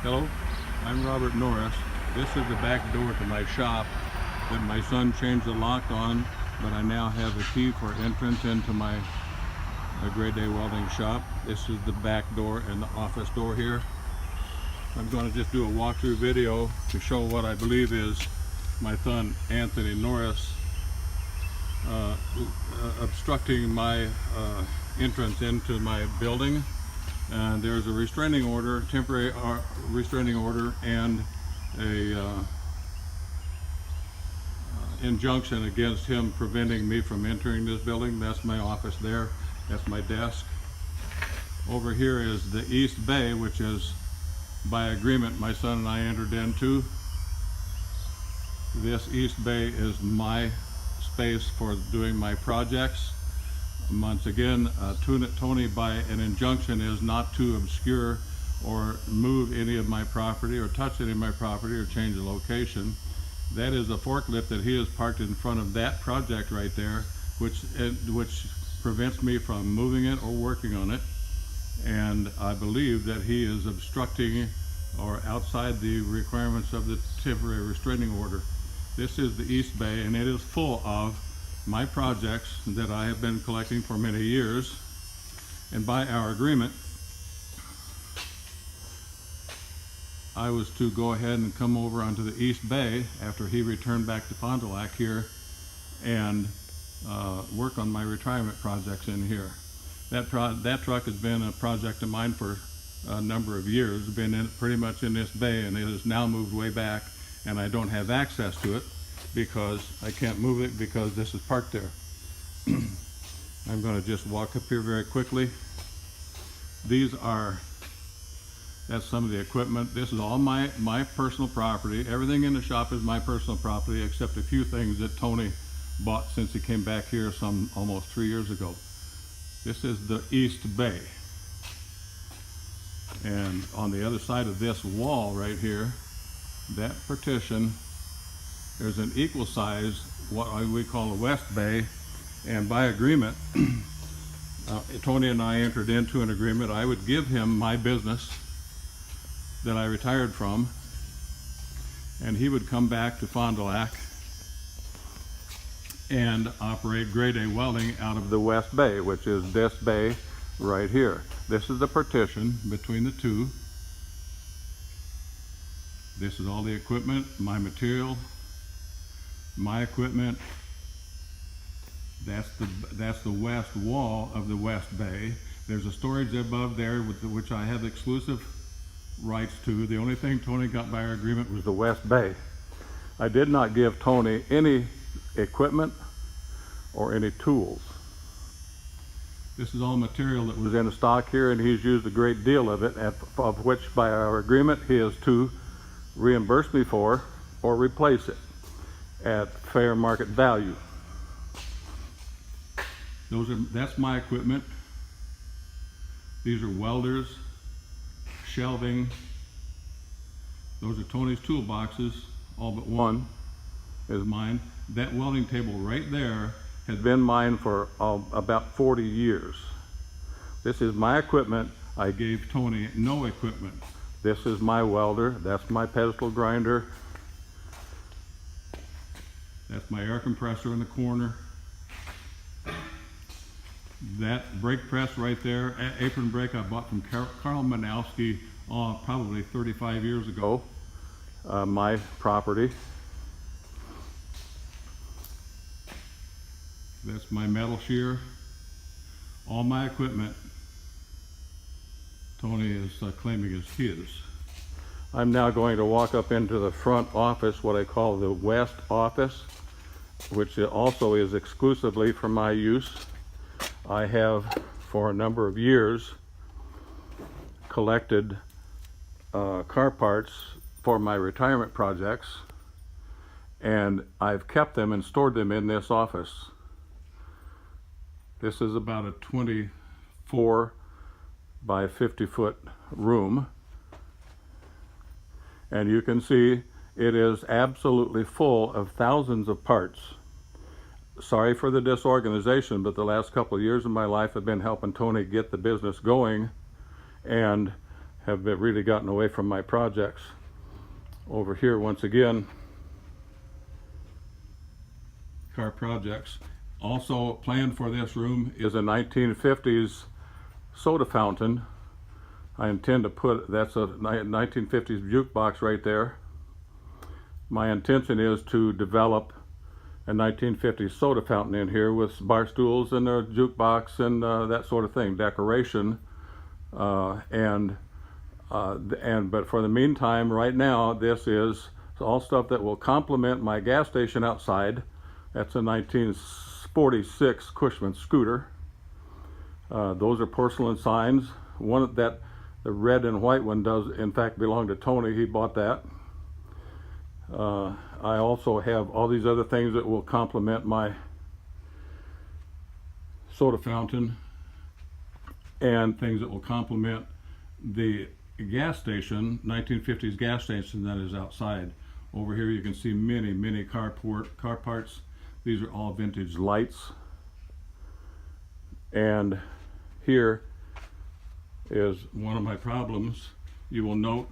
Hello, I'm Robert Norris. This is the back door to my shop that my son changed the lock on, but I now have a key for entrance into my grade A welding shop. This is the back door and the office door here. I'm going to just do a walkthrough video to show what I believe is my son Anthony Norris obstructing my entrance into my building. And there's a restraining order, temporary restraining order, and a injunction against him preventing me from entering this building. That's my office there. That's my desk. Over here is the East Bay, which is by agreement my son and I entered into. This East Bay is my space for doing my projects. Once again, Tony, by an injunction, is not to obscure or move any of my property or touch any of my property or change the location. That is a forklift that he has parked in front of that project right there, which prevents me from moving it or working on it. And I believe that he is obstructing or outside the requirements of the temporary restraining order. This is the East Bay, and it is full of my projects that I have been collecting for many years. And by our agreement, I was to go ahead and come over onto the East Bay after he returned back to Fond du Lac here and work on my retirement projects in here. That truck has been a project of mine for a number of years, been pretty much in this bay, and it has now moved way back, and I don't have access to it because I can't move it because this is parked there. I'm going to just walk up here very quickly. That's some of the equipment. This is all my personal property. Everything in the shop is my personal property except a few things that Tony bought since he came back here almost 3 years ago. This is the East Bay. And on the other side of this wall right here, that partition, there's an equal size, what we call a West Bay, and by agreement, Tony and I entered into an agreement. I would give him my business that I retired from, and he would come back to Fond du Lac and operate grade A welding out of the West Bay, which is this bay right here. This is the partition between the two. This is all the equipment, my material, my equipment. That's the west wall of the West Bay. There's a storage above there which I have exclusive rights to. The only thing Tony got by our agreement was the West Bay. I did not give Tony any equipment or any tools. This is all material that was in stock here, and he's used a great deal of it, of which by our agreement he is to reimburse me for or replace it at fair market value. That's my equipment. These are welders, shelving. Those are Tony's toolboxes. All but one is mine. That welding table right there has been mine for about 40 years. This is my equipment. I gave Tony no equipment. This is my welder. That's my pedestal grinder. That's my air compressor in the corner. That brake press right there, apron brake, I bought from Carl Manowski probably 35 years ago. My property. That's my metal shear. All my equipment, Tony is claiming is his. I'm now going to walk up into the front office, what I call the West office, which also is exclusively for my use. I have, for a number of years, collected car parts for my retirement projects, and I've kept them and stored them in this office. This is about a 24 by 50 foot room, and you can see it is absolutely full of thousands of parts. Sorry for the disorganization, but the last couple of years of my life have been helping Tony get the business going, and have really gotten away from my projects. Over here, once again, car projects. Also planned for this room is a 1950s soda fountain. I intend to put, that's a 1950s jukebox right there. My intention is to develop a 1950s soda fountain in here with bar stools and a jukebox and that sort of thing, decoration. But for the meantime, right now, this is all stuff that will complement my gas station outside. That's a 1946 Cushman scooter. Those are porcelain signs. One that the red and white one does in fact belong to Tony. He bought that. I also have all these other things that will complement my soda fountain and things that will complement the gas station, 1950s gas station that is outside. Over here you can see many car parts. These are all vintage lights. And here is one of my problems. You will note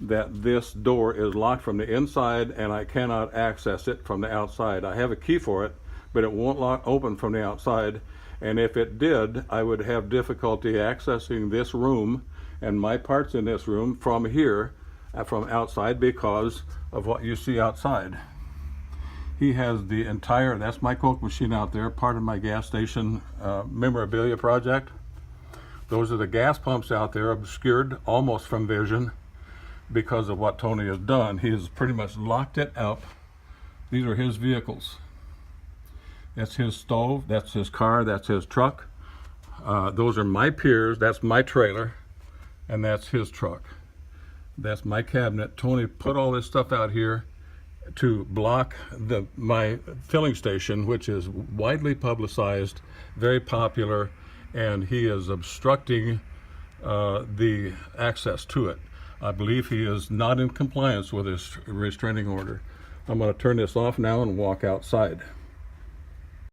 that this door is locked from the inside and I cannot access it from the outside. I have a key for it, but it won't open from the outside. And if it did, I would have difficulty accessing this room and my parts in this room from here, from outside, because of what you see outside. He has the entire, that's my Coke machine out there, part of my gas station memorabilia project. Those are the gas pumps out there, obscured almost from vision because of what Tony has done. He has pretty much locked it up. These are his vehicles. That's his stove, that's his car, that's his truck. Those are my piers, that's my trailer, and that's his truck. That's my cabinet. Tony put all this stuff out here to block my filling station, which is widely publicized, very popular, and he is obstructing the access to it. I believe he is not in compliance with his restraining order. I'm going to turn this off now and walk outside.